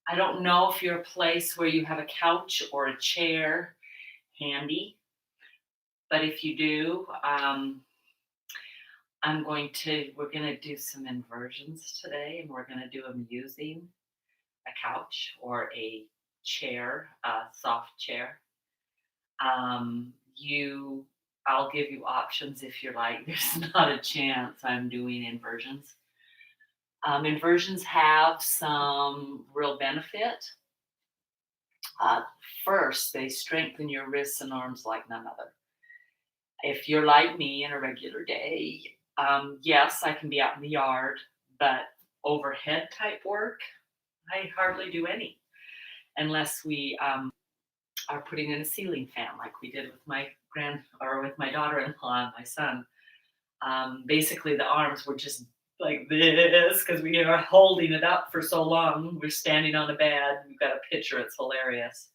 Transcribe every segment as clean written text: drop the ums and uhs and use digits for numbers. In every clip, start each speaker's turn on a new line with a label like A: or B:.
A: I don't know if you're a place where you have a couch or a chair handy, but if you do, we're going to do some inversions today, and we're going to do them using a couch or a chair, a soft chair. You, I'll give you options if you're like, there's not a chance I'm doing inversions. Inversions have some real benefit. Uh, First, they strengthen your wrists and arms like none other. If you're like me in a regular day, yes, I can be out in the yard, but overhead type work, I hardly do any unless we are putting in a ceiling fan like we did with my with my daughter-in-law and my son. Basically, the arms were just like this because we are holding it up for so long. We're standing on the bed. We've got a picture. It's hilarious.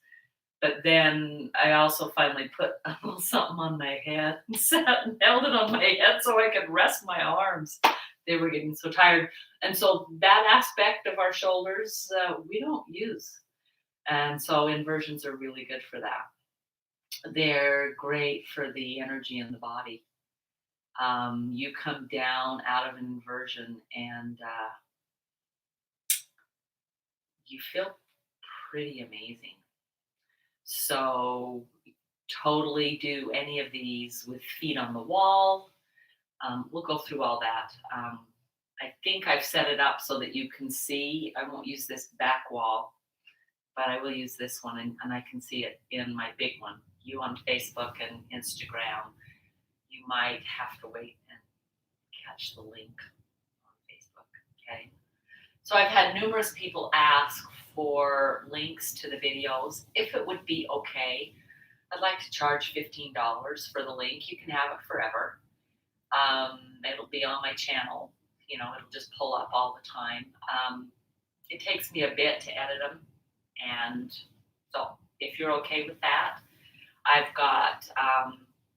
A: But then I also finally put a little something on my head and sat and held it on my head so I could rest my arms. They were getting so tired. And so that aspect of our shoulders, we don't use. And so inversions are really good for that. They're great for the energy in the body. You come down out of an inversion and you feel pretty amazing. So, totally do any of these with feet on the wall. We'll go through all that. I think I've set it up so that you can see. I won't use this back wall, but I will use this one, and I can see it in my big one. You on Facebook and Instagram, you might have to wait and catch the link on Facebook. Okay. So I've had numerous people ask for links to the videos. If it would be okay, I'd like to charge $15 for the link. You can have it forever. It'll be on my channel. It'll just pull up all the time. It takes me a bit to edit them. And so if you're okay with that, I've got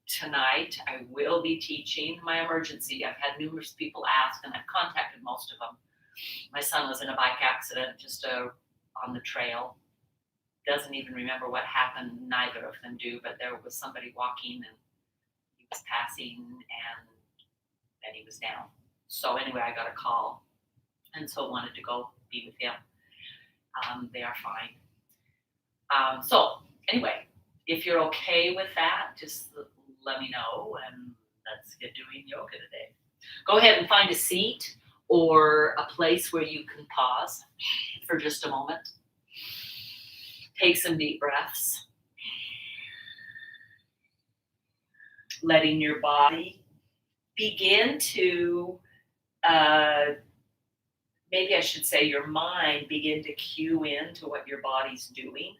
A: tonight, I will be teaching my emergency. I've had numerous people ask, and I've contacted most of them. My son was in a bike accident just on the trail. Doesn't even remember what happened. Neither of them do, but there was somebody walking and he was passing and then he was down. So anyway, I got a call and so wanted to go be with him. They are fine. So anyway, if you're okay with that, just let me know and let's get doing yoga today. Go ahead and find a seat or a place where you can pause for just a moment. Take some deep breaths. Letting your body begin to, maybe I should say your mind begin to cue in to what your body's doing.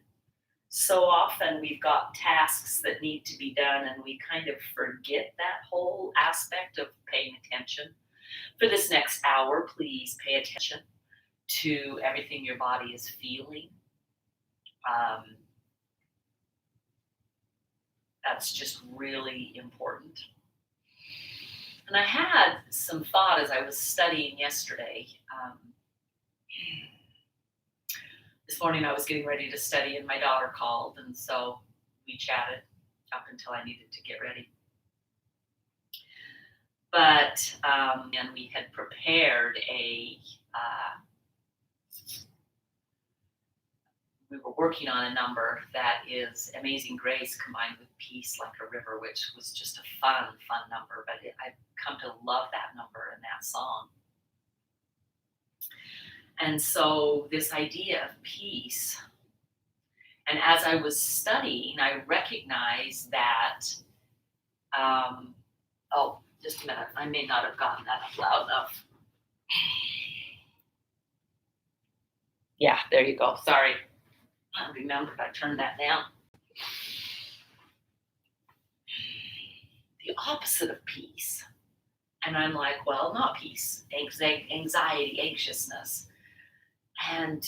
A: So often we've got tasks that need to be done and we kind of forget that whole aspect of paying attention. For this next hour, please pay attention to everything your body is feeling. That's just really important. And I had some thought as I was studying yesterday. This morning I was getting ready to study and my daughter called, and so we chatted up until I needed to get ready. But, and we had prepared we were working on a number that is Amazing Grace combined with Peace Like a River, which was just a fun number, but I've come to love that number and that song. And so this idea of peace, and as I was studying, I recognized that, just a minute, I may not have gotten that up loud enough. Yeah, there you go, sorry. I remembered I turned that down. The opposite of peace. And I'm like, well, not peace, anxiety, anxiousness. And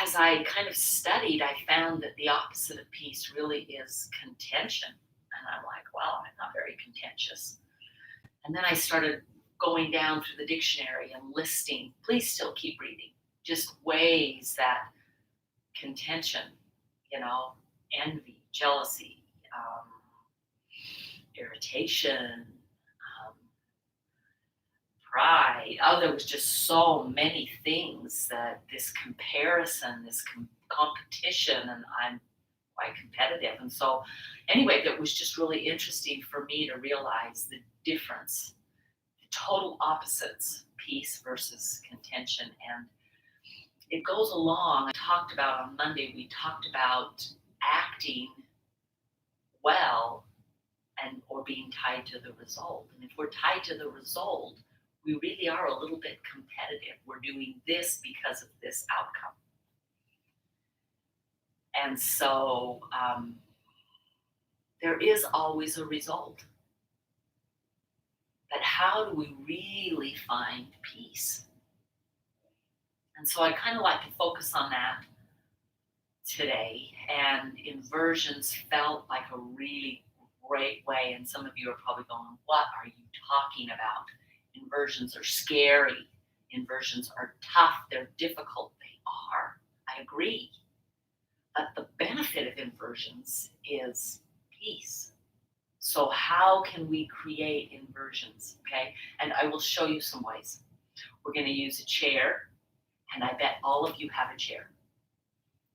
A: as I kind of studied, I found that the opposite of peace really is contention. And I'm like, well, I'm not very contentious. And then I started going down through the dictionary and listing, please still keep reading, just ways that contention, envy, jealousy, irritation, pride. Oh, there was just so many things that this comparison, this competition, and I'm quite competitive. And so, anyway, that was just really interesting for me to realize the difference, the total opposites, peace versus contention. And it goes along. I talked about on Monday, we talked about acting well and or being tied to the result. And if we're tied to the result, we really are a little bit competitive. We're doing this because of this outcome. And so there is always a result. But how do we really find peace? And so I kind of like to focus on that today. And inversions felt like a really great way. And some of you are probably going, what are you talking about? Inversions are scary. Inversions are tough. They're difficult. They are. I agree. But the benefit of inversions is peace. So how can we create inversions? Okay. And I will show you some ways. We're going to use a chair. And I bet all of you have a chair.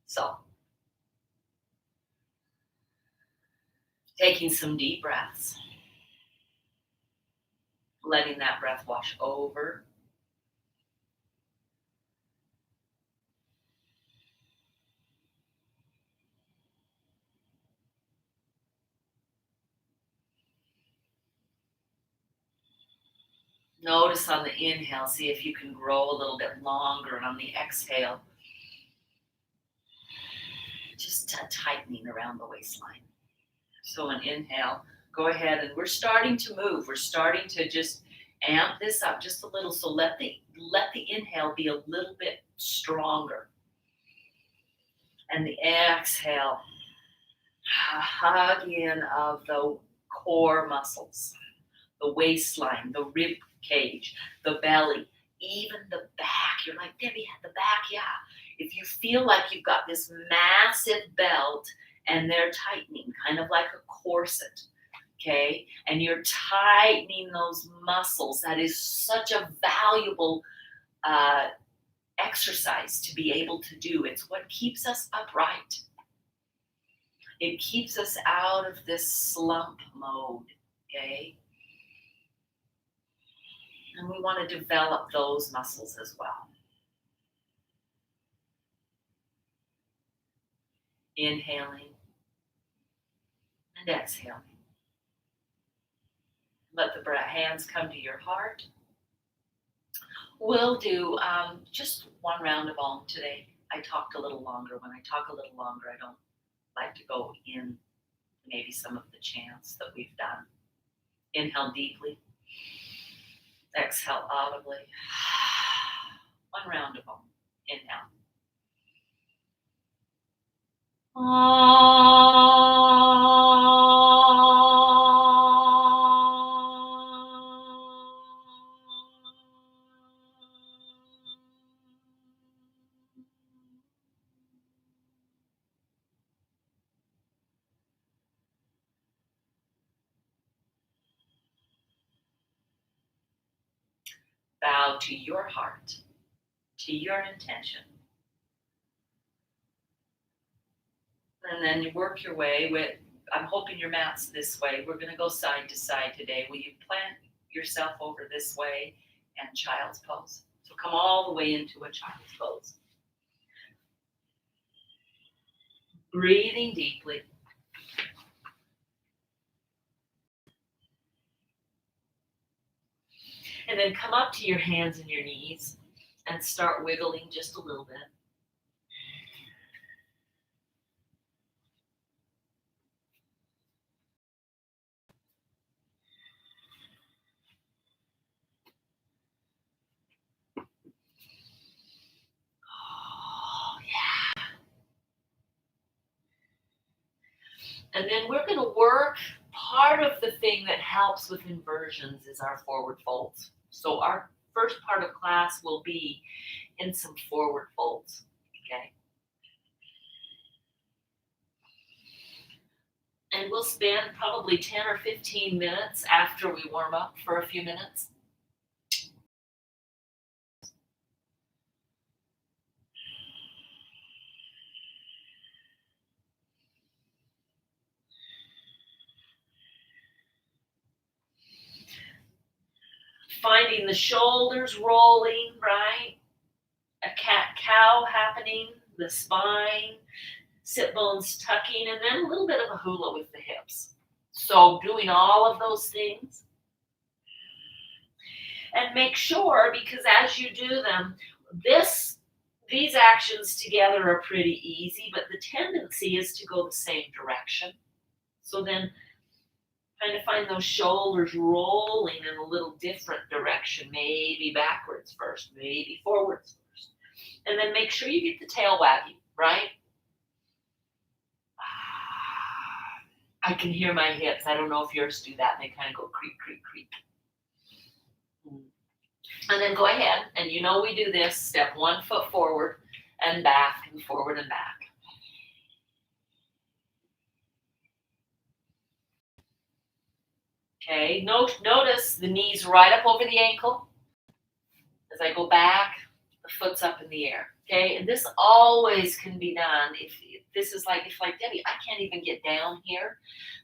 A: So, taking some deep breaths. Letting that breath wash over. Notice on the inhale, see if you can grow a little bit longer. And on the exhale, just a tightening around the waistline. So an inhale, go ahead, and we're starting to move. We're starting to just amp this up just a little. So let the inhale be a little bit stronger. And the exhale, hug in of the core muscles, the waistline, the rib cage, the belly, even the back. You're like, Debbie, the back, yeah. If you feel like you've got this massive belt and they're tightening, kind of like a corset, okay? And you're tightening those muscles. That is such a valuable exercise to be able to do. It's what keeps us upright. It keeps us out of this slump mode, okay? And we want to develop those muscles as well. Inhaling and exhaling. Let the hands come to your heart. We'll do just one round of Om today. I talked a little longer. When I talk a little longer, I don't like to go in maybe some of the chants that we've done. Inhale deeply. Exhale audibly. One round of Om. Inhale. Bow to your heart, to your intention. And then you work your way with, I'm hoping your mat's this way. We're going to go side to side today. Will you plant yourself over this way and child's pose? So come all the way into a child's pose. Breathing deeply. And then come up to your hands and your knees and start wiggling just a little bit. Oh, yeah. And then we're going to work. Part of the thing that helps with inversions is our forward folds. So our first part of class will be in some forward folds, okay? we'll spend probably 10 or 15 minutes after we warm up for a few minutes. Finding the shoulders rolling, right? A cat-cow happening, the spine, sit bones tucking, and then a little bit of a hula with the hips. So doing all of those things. And make sure, because as you do them, these actions together are pretty easy, but the tendency is to go the same direction. So then kind of find those shoulders rolling in a little different direction, maybe backwards first, maybe forwards first. And then make sure you get the tail wagging, right? I can hear my hips. I don't know if yours do that. They kind of go creak, creak, creak. And then go ahead, and you know we do this, step 1 foot forward and back and forward and back. Okay, notice the knees right up over the ankle. As I go back, the foot's up in the air. Okay, and this always can be done. If this is like, Debbie, I can't even get down here,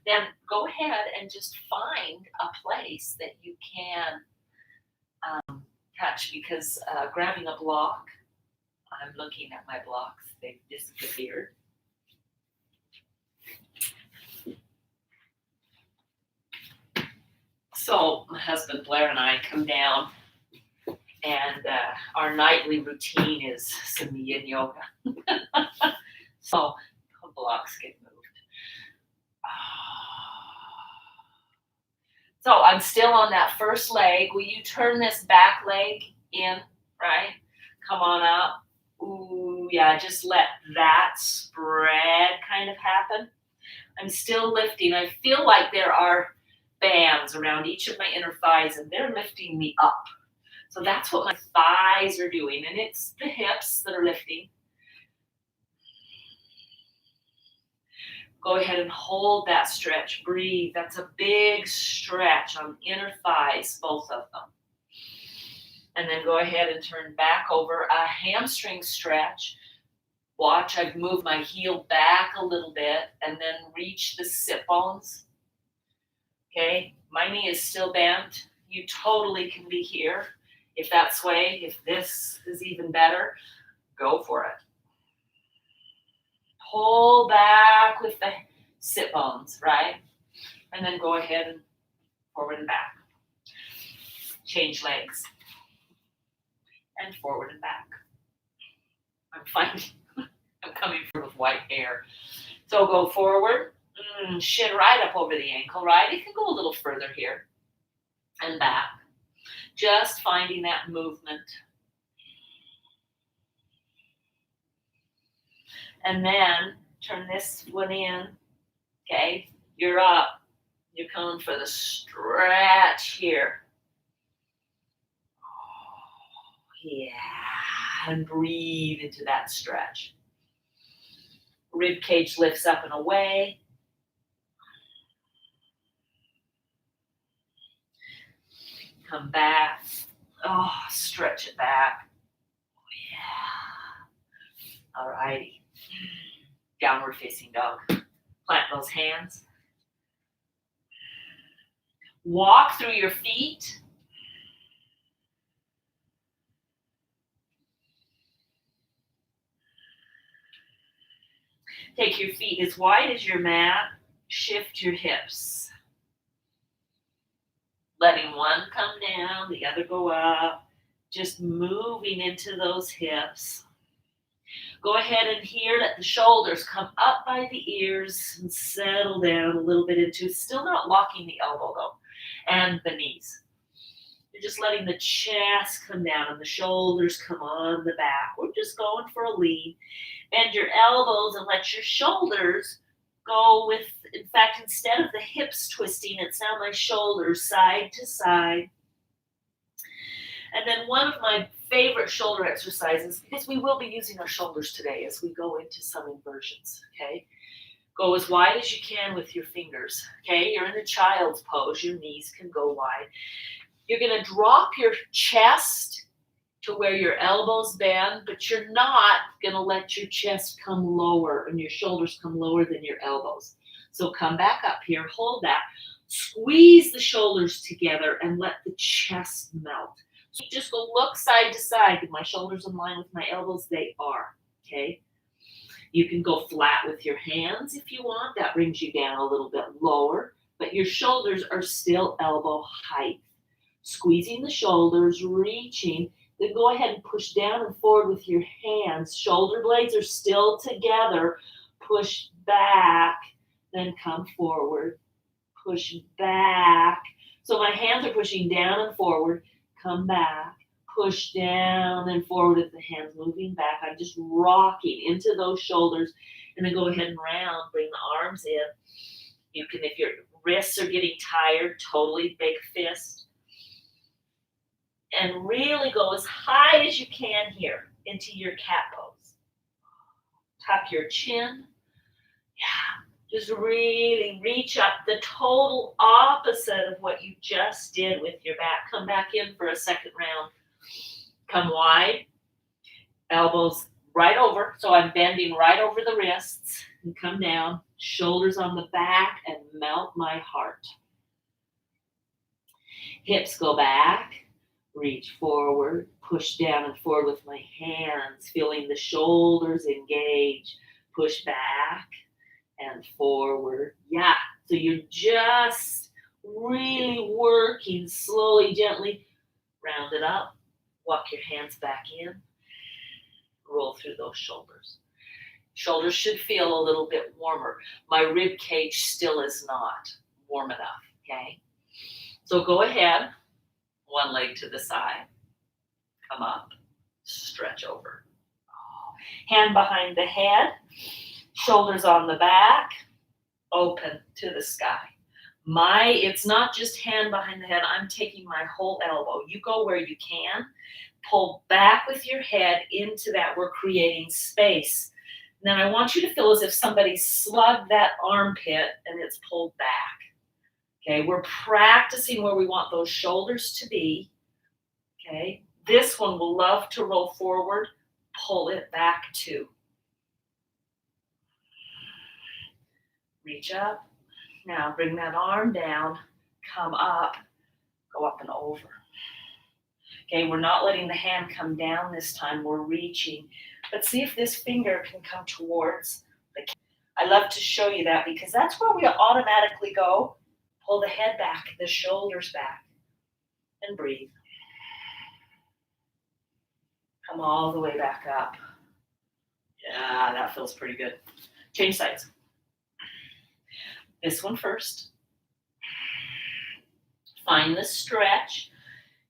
A: then go ahead and just find a place that you can touch, because grabbing a block, I'm looking at my blocks, they've disappeared. So my husband Blair and I come down, and our nightly routine is some yin yoga. So the blocks get moved. So I'm still on that first leg. Will you turn this back leg in, right? Come on up. Ooh, yeah, just let that spread kind of happen. I'm still lifting. I feel like there are bands around each of my inner thighs, and they're lifting me up. So that's what my thighs are doing, and it's the hips that are lifting. Go ahead and hold that stretch. Breathe. That's a big stretch on inner thighs, both of them. And then go ahead and turn back over. A hamstring stretch. Watch, I've moved my heel back a little bit and then reach the sit bones. Okay, my knee is still bent. You totally can be here. If that's way, if this is even better, go for it. Pull back with the sit bones, right? And then go ahead and forward and back. Change legs. And forward and back. I'm finding I'm coming through with white hair. So go forward, shin right up over the ankle, right? It can go a little further here. And back. Just finding that movement. And then turn this one in. Okay, you're up. You're coming for the stretch here. Oh, yeah, and breathe into that stretch. Rib cage lifts up and away. Come back. Oh, stretch it back. Oh, yeah. All righty. Downward facing dog. Plant those hands. Walk through your feet. Take your feet as wide as your mat. Shift your hips. Letting one come down, the other go up. Just moving into those hips. Go ahead and here, let the shoulders come up by the ears and settle down a little bit into, still not locking the elbow though, and the knees. You're just letting the chest come down and the shoulders come on the back. We're just going for a lean. Bend your elbows and let your shoulders go with, in fact, instead of the hips twisting, it's now my shoulders side to side. And then one of my favorite shoulder exercises, because we will be using our shoulders today as we go into some inversions, okay? Go as wide as you can with your fingers. Okay, you're in a child's pose. Your knees can go wide. You're going to drop your chest to where your elbows bend, but you're not going to let your chest come lower and your shoulders come lower than your elbows. So come back up here, hold that, squeeze the shoulders together and let the chest melt. So just go look side to side. Are my shoulders in line with my elbows? They are, okay? You can go flat with your hands if you want. That brings you down a little bit lower, but your shoulders are still elbow height. Squeezing the shoulders, reaching, then go ahead and push down and forward with your hands. Shoulder blades are still together. Push back, then come forward. Push back. So my hands are pushing down and forward. Come back. Push down and forward with the hands moving back. I'm just rocking into those shoulders. And then go ahead and round. Bring the arms in. You can, if your wrists are getting tired, totally big fist. And really go as high as you can here into your cat pose. Tuck your chin. Yeah, just really reach up, the total opposite of what you just did with your back. Come back in for a second round. Come wide, elbows right over. So I'm bending right over the wrists and come down, shoulders on the back and melt my heart. Hips go back. Reach forward, push down and forward with my hands, feeling the shoulders engage, push back and forward. Yeah, so you're just really working slowly, gently. Round it up, walk your hands back in, roll through those shoulders. Shoulders should feel a little bit warmer. My rib cage still is not warm enough, okay? So go ahead. One leg to the side, come up, stretch over. Hand behind the head, shoulders on the back, open to the sky. It's not just hand behind the head, I'm taking my whole elbow. You go where you can, pull back with your head into that. We're creating space. And then I want you to feel as if somebody slugged that armpit and it's pulled back. Okay, we're practicing where we want those shoulders to be. Okay, this one will love to roll forward, pull it back too. Reach up. Now bring that arm down, come up, go up and over. Okay, we're not letting the hand come down this time, we're reaching. But see if this finger can come towards the. I love to show you that because that's where we automatically go. Pull the head back, the shoulders back, and breathe. Come all the way back up. Yeah, that feels pretty good. Change sides. This one first. Find the stretch.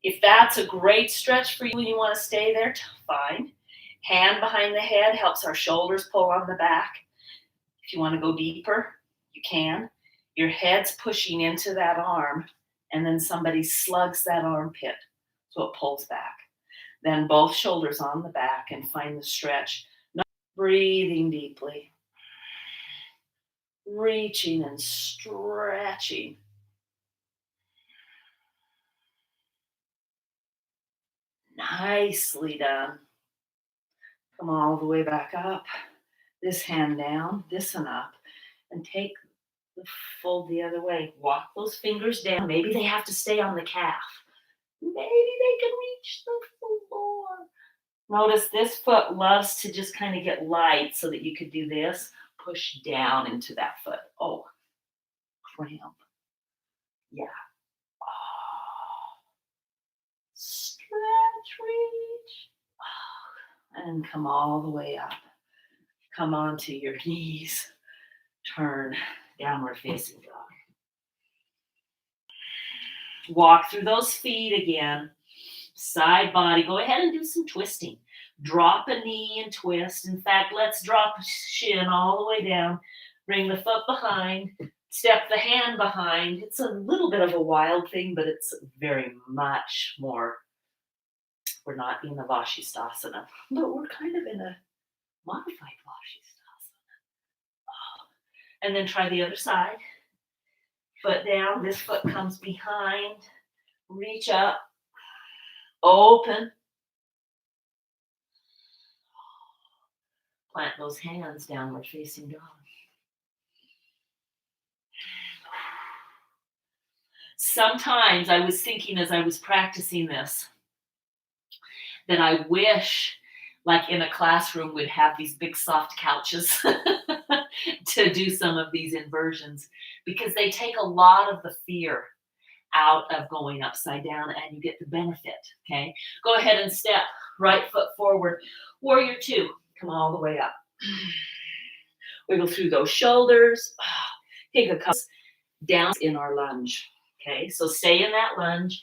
A: If that's a great stretch for you and you want to stay there, fine. Hand behind the head helps our shoulders pull on the back. If you want to go deeper, you can. Your head's pushing into that arm, and then somebody slugs that armpit, so it pulls back. Then both shoulders on the back and find the stretch. Breathing deeply. Reaching and stretching. Nicely done. Come all the way back up. This hand down, this one up, and take the fold the other way. Walk those fingers down. Maybe they have to stay on the calf. Maybe they can reach the floor. Notice this foot loves to just kind of get light so that you could do this. Push down into that foot. Oh, cramp. Yeah. Oh. Stretch, reach. Oh. And come all the way up. Come onto your knees. Turn downward facing dog. Walk through those feet again. Side body. Go ahead and do some twisting. Drop a knee and twist. In fact, let's drop shin all the way down. Bring the foot behind. Step the hand behind. It's a little bit of a wild thing, but it's very much more. We're not in the Vashisthasana, but we're kind of in a modified Vashisthasana. And then try the other side. Foot down, this foot comes behind. Reach up, open. Plant those hands, downward facing dog. Sometimes I was thinking as I was practicing this that I wish, like in a classroom, we'd have these big soft couches to do some of these inversions, because they take a lot of the fear out of going upside down and you get the benefit. Okay, go ahead and step right foot forward. Warrior two, come all the way up. Wiggle through those shoulders. Take a couple down in our lunge. Okay, so stay in that lunge.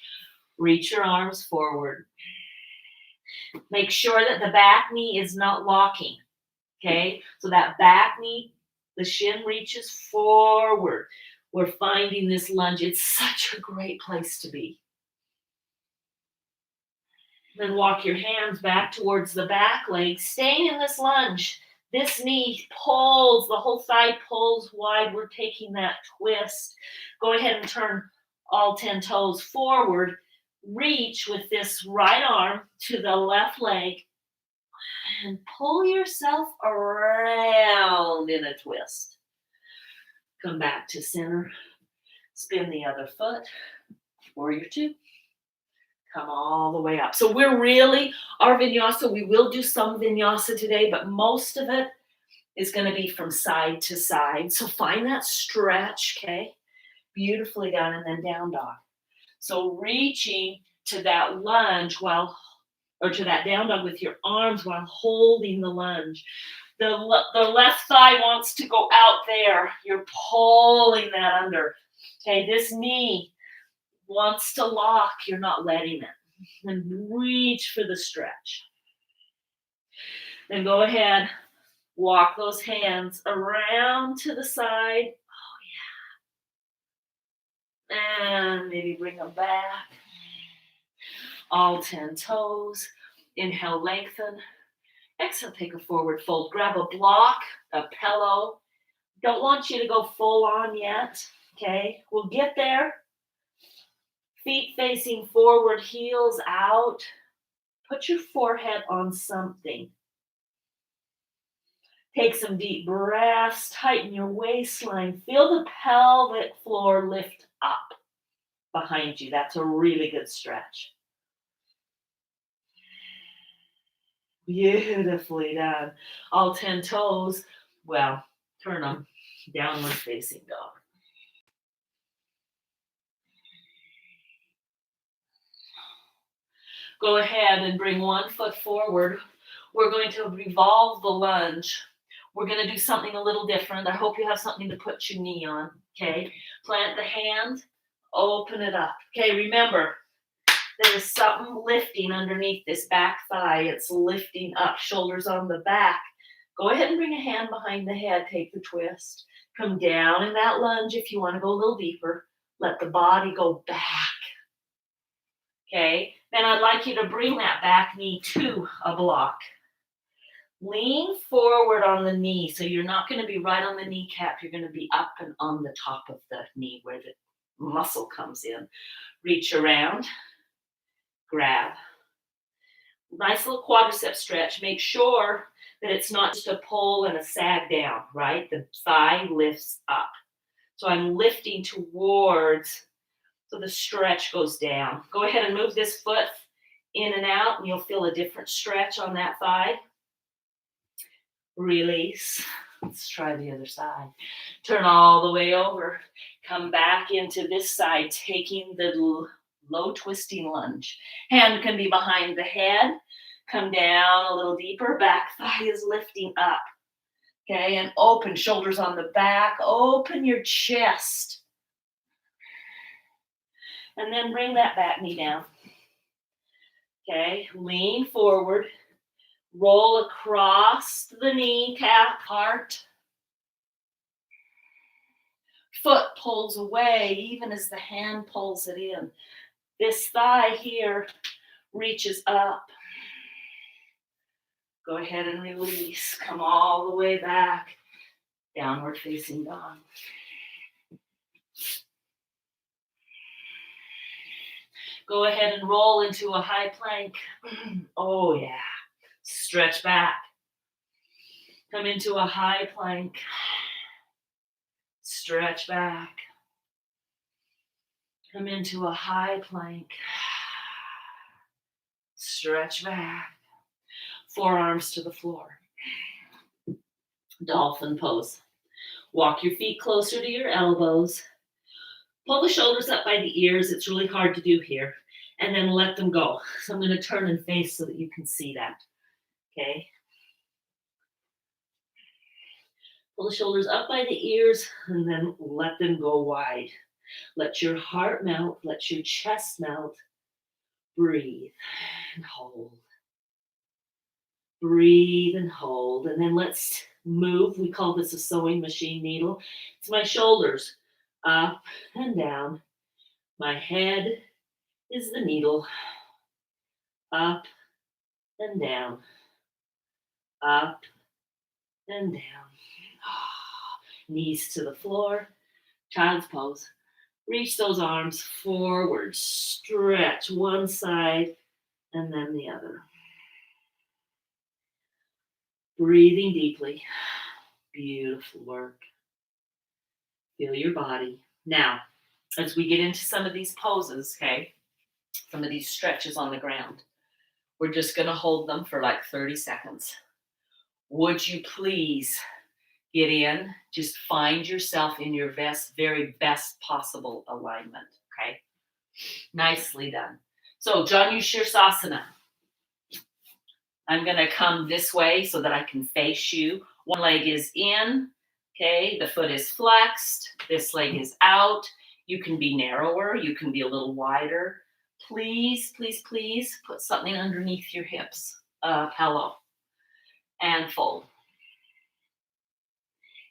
A: Reach your arms forward. Make sure that the back knee is not locking. Okay, so that back knee, the shin reaches forward. We're finding this lunge. It's such a great place to be. Then walk your hands back towards the back leg, staying in this lunge. This knee pulls, the whole thigh pulls wide. We're taking that twist. Go ahead and turn all 10 toes forward. Reach with this right arm to the left leg and pull yourself around in a twist. Come back to center. Spin the other foot. Warrior two. Come all the way up. So we're really, our vinyasa, we will do some vinyasa today, but most of it is going to be from side to side. So find that stretch, okay? Beautifully done, and then down dog. So reaching to that lunge or to that down dog with your arms while holding the lunge. The left thigh wants to go out there. You're pulling that under. Okay, this knee wants to lock. You're not letting it. And reach for the stretch. Then go ahead, walk those hands around to the side. Oh, yeah. And maybe bring them back. All 10 toes. Inhale, lengthen. Exhale, take a forward fold. Grab a block, a pillow. Don't want you to go full on yet. Okay, we'll get there. Feet facing forward, heels out. Put your forehead on something. Take some deep breaths. Tighten your waistline. Feel the pelvic floor lift up behind you. That's a really good stretch. Beautifully done. All 10 toes. Well, turn them downward facing dog. Go ahead and bring one foot forward. We're going to revolve the lunge. We're going to do something a little different. I hope you have something to put your knee on. Okay, plant the hand, open it up. Okay, remember, there is something lifting underneath this back thigh. It's lifting up, shoulders on the back. Go ahead and bring a hand behind the head. Take the twist. Come down in that lunge if you want to go a little deeper. Let the body go back. Okay, then I'd like you to bring that back knee to a block. Lean forward on the knee. So you're not going to be right on the kneecap. You're going to be up and on the top of the knee where the muscle comes in. Reach around. Grab. Nice little quadricep stretch. Make sure that it's not just a pull and a sag down, right? The thigh lifts up. So I'm lifting towards, so the stretch goes down. Go ahead and move this foot in and out, and you'll feel a different stretch on that thigh. Release. Let's try the other side. Turn all the way over. Come back into this side, taking the low twisting lunge. Hand can be behind the head. Come down a little deeper. Back thigh is lifting up. Okay, and open, shoulders on the back. Open your chest. And then bring that back knee down. Okay, lean forward. Roll across the kneecap, heart. Foot pulls away even as the hand pulls it in. This thigh here reaches up. Go ahead and release. Come all the way back. Downward facing dog. Go ahead and roll into a high plank. Oh, yeah. Stretch back. Come into a high plank. Stretch back. Come into a high plank. Stretch back. Forearms to the floor. Dolphin pose. Walk your feet closer to your elbows. Pull the shoulders up by the ears. It's really hard to do here. And then let them go. So I'm going to turn and face so that you can see that. Okay. Pull the shoulders up by the ears and then let them go wide. Let your heart melt. Let your chest melt. Breathe and hold. Breathe and hold. And then let's move. We call this a sewing machine needle. It's my shoulders up and down. My head is the needle. Up and down. Up and down. Knees to the floor. Child's pose. Reach those arms forward. Stretch one side and then the other. Breathing deeply. Beautiful work. Feel your body. Now, as we get into some of these poses, okay, some of these stretches on the ground, we're just going to hold them for like 30 seconds. Would you please get in? Just find yourself in your very best possible alignment, okay? Nicely done. So, Janu Shirsasana. I'm going to come this way so that I can face you. One leg is in, okay? The foot is flexed. This leg is out. You can be narrower. You can be a little wider. Please, please, please put something underneath your hips. Pillow. And fold.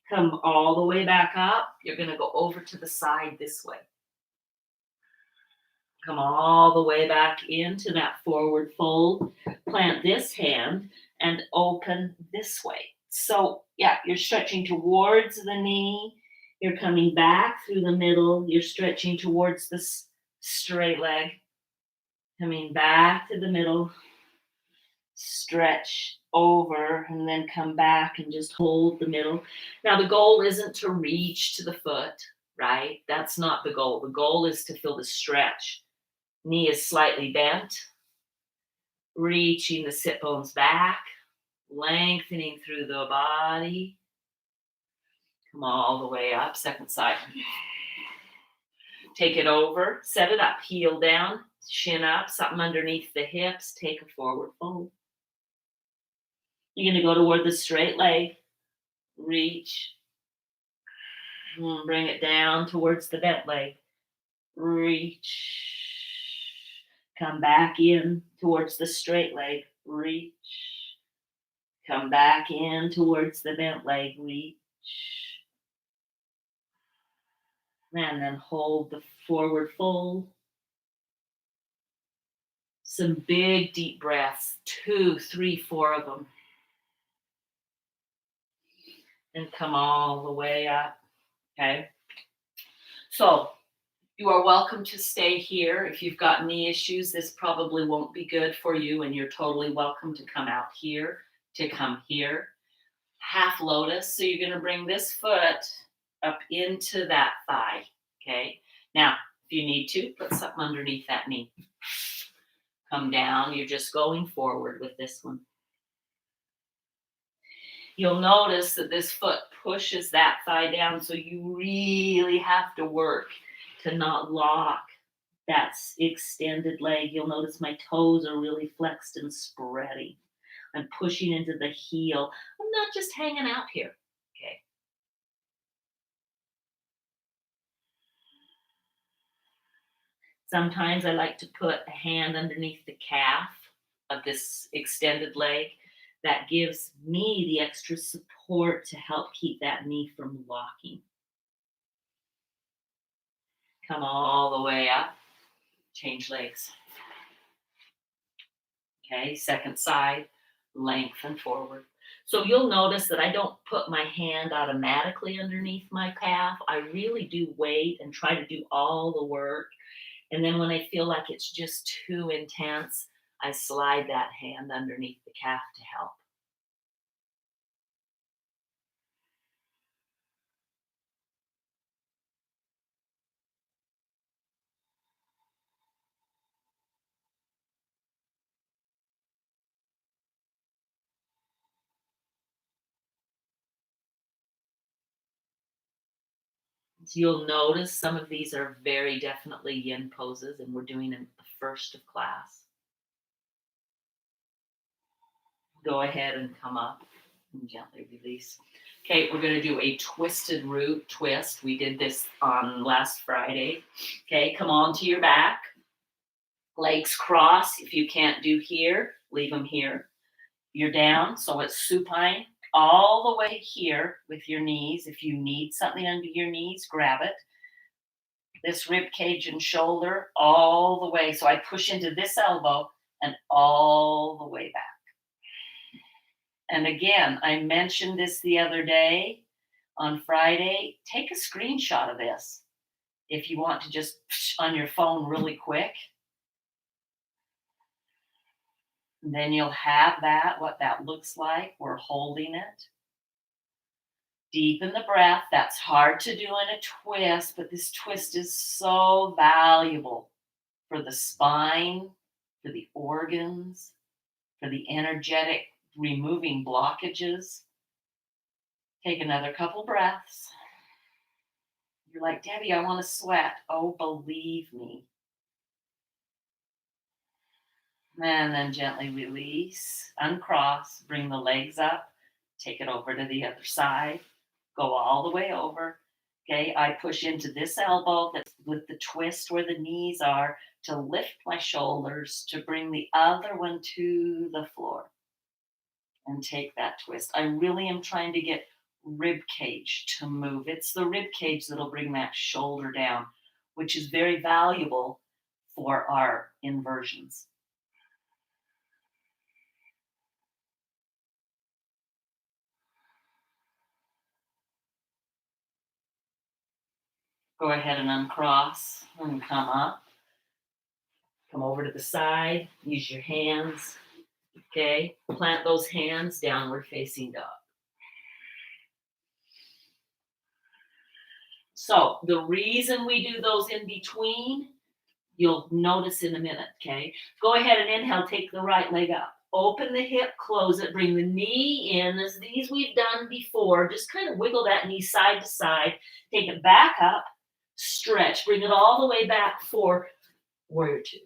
A: Come all the way back up. You're going to go over to the side this way. Come all the way back into that forward fold. Plant this hand and open this way. So, yeah, you're stretching towards the knee. You're coming back through the middle. You're stretching towards the straight leg. Coming back to the middle. Stretch over and then come back and just hold the middle. Now, the goal isn't to reach to the foot, right? That's not the goal. The goal is to feel the stretch. Knee is slightly bent, reaching the sit bones back, lengthening through the body. Come all the way up, second side. Take it over, set it up, heel down, shin up, something underneath the hips, take a forward fold. You're going to go toward the straight leg, reach, bring it down towards the bent leg, reach. Come back in towards the straight leg, reach. Come back in towards the bent leg, reach. And then hold the forward fold. Some big deep breaths, 2, 3, 4 of them. And come all the way up, okay? So, you are welcome to stay here. If you've got knee issues, this probably won't be good for you, and you're totally welcome to come out here, to come here. Half lotus, so you're going to bring this foot up into that thigh, okay? Now, if you need to, put something underneath that knee. Come down, you're just going forward with this one. You'll notice that this foot pushes that thigh down, so you really have to work to not lock that extended leg. You'll notice my toes are really flexed and spreading. I'm pushing into the heel. I'm not just hanging out here, okay? Sometimes I like to put a hand underneath the calf of this extended leg. That gives me the extra support to help keep that knee from locking. Come all the way up. Change legs. Okay, second side, lengthen forward. So you'll notice that I don't put my hand automatically underneath my calf. I really do wait and try to do all the work. And then when I feel like it's just too intense, I slide that hand underneath the calf to help. So you'll notice some of these are very definitely yin poses, and we're doing them the first of class. Go ahead and come up and gently release. Okay, we're going to do a twisted root twist. We did this on last Friday. Okay, come on to your back. Legs cross. If you can't do here, leave them here. You're down, so it's supine all the way here with your knees. If you need something under your knees, grab it. This rib cage and shoulder all the way. So I push into this elbow and all the way back. And again, I mentioned this the other day on Friday. Take a screenshot of this if you want to just on your phone really quick. And then you'll have that, what that looks like. We're holding it. Deepen the breath. That's hard to do in a twist, but this twist is so valuable for the spine, for the organs, for the energetic removing blockages. Take another couple breaths. You're like, Debbie, I want to sweat. Oh, believe me. And then gently release, uncross, bring the legs up, take it over to the other side, go all the way over. Okay, I push into this elbow that's with the twist where the knees are to lift my shoulders, to bring the other one to the floor and take that twist. I really am trying to get rib cage to move. It's the rib cage that'll bring that shoulder down, which is very valuable for our inversions. Go ahead and uncross and come up. Come over to the side. Use your hands. Okay. Plant those hands downward facing dog. So the reason we do those in between, you'll notice in a minute. Okay. Go ahead and inhale. Take the right leg up. Open the hip, close it, bring the knee in as these we've done before. Just kind of wiggle that knee side to side. Take it back up. Stretch. Bring it all the way back for warrior two.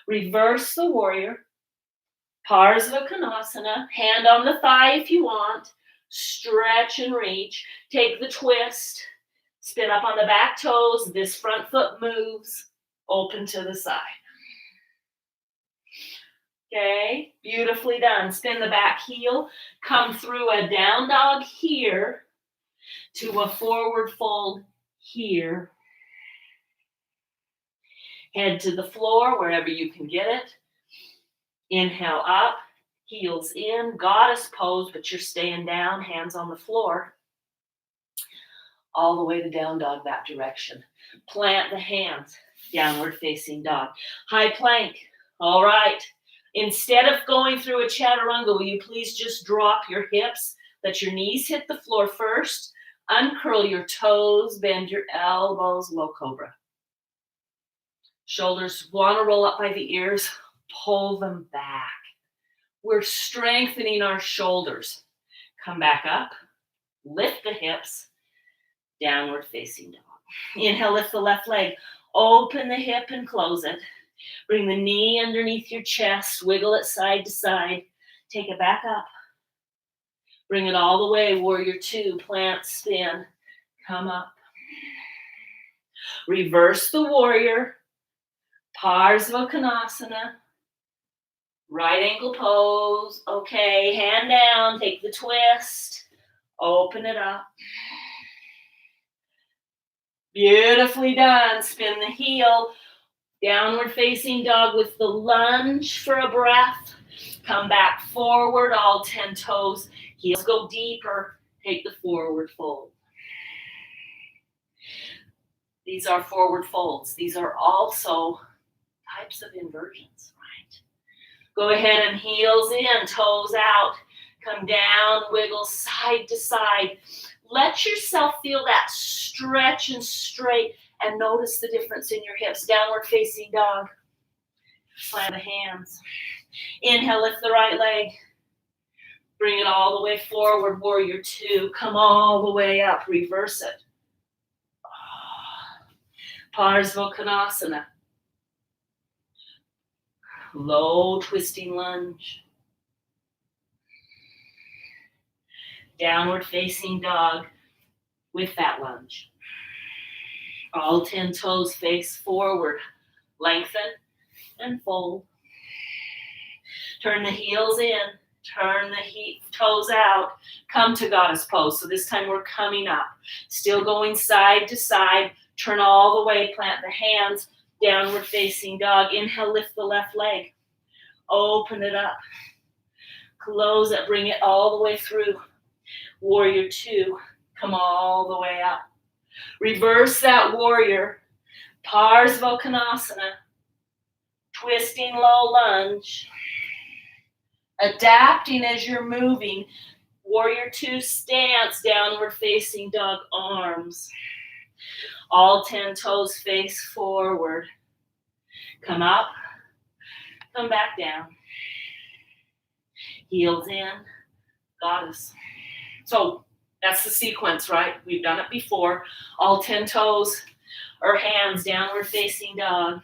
A: Reverse the warrior. Parsvakonasana. Hand on the thigh if you want. Stretch and reach. Take the twist. Spin up on the back toes. This front foot moves. Open to the side. Okay, beautifully done. Spin the back heel. Come through a down dog here to a forward fold here. Head to the floor wherever you can get it. Inhale up, heels in, goddess pose, but you're staying down, hands on the floor. All the way to down dog that direction. Plant the hands, downward facing dog. High plank, all right. Instead of going through a chaturanga, will you please just drop your hips, let your knees hit the floor first, uncurl your toes, bend your elbows, low cobra. Shoulders want to roll up by the ears, pull them back. We're strengthening our shoulders. Come back up, lift the hips, downward facing dog. Inhale, lift the left leg, open the hip and close it. Bring the knee underneath your chest, wiggle it side to side. Take it back up. Bring it all the way, warrior two, plant, spin, come up. Reverse the warrior, Parsvakonasana. Right ankle pose. Okay, hand down, take the twist, open it up. Beautifully done. Spin the heel, downward facing dog with the lunge for a breath. Come back forward, all 10 toes. Heels go deeper. Take the forward fold. These are forward folds. These are also types of inversions, right? Go ahead and heels in, toes out. Come down, wiggle side to side. Let yourself feel that stretch and straight, and notice the difference in your hips. Downward facing dog. Plant the hands. Inhale, lift the right leg. Bring it all the way forward, warrior two. Come all the way up, reverse it. Parsvakonasana. Low twisting lunge. Downward facing dog with that lunge. All 10 toes face forward. Lengthen and fold. Turn the heels in. Turn the toes out. Come to goddess pose. So this time we're coming up. Still going side to side. Turn all the way. Plant the hands. Downward facing dog. Inhale, lift the left leg. Open it up. Close it. Bring it all the way through. Warrior two. Come all the way up. Reverse that warrior. Parsvakonasana. Twisting low lunge. Adapting as you're moving. Warrior two stance. Downward facing dog arms. All 10 toes face forward. Come up. Come back down. Heels in. Goddess. So that's the sequence, right? We've done it before. All 10 toes or hands, downward facing dog.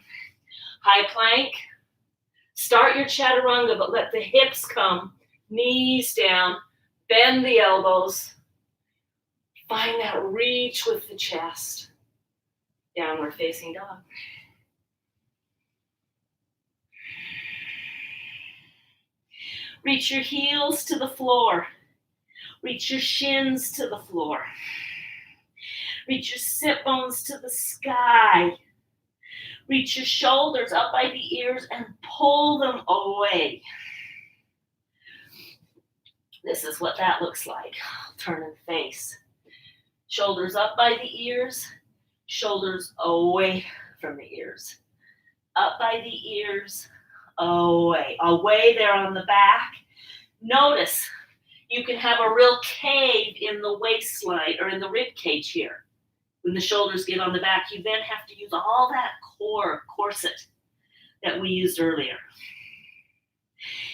A: High plank. Start your chaturanga, but let the hips come. Knees down. Bend the elbows. Find that reach with the chest. Downward facing dog. Reach your heels to the floor. Reach your shins to the floor. Reach your sit bones to the sky. Reach your shoulders up by the ears and pull them away. This is what that looks like. Turn and face. Shoulders up by the ears. Shoulders away from the ears. Up by the ears. Away. Away there on the back. Notice you can have a real cave in the waistline or in the rib cage here. When the shoulders get on the back, you then have to use all that corset that we used earlier.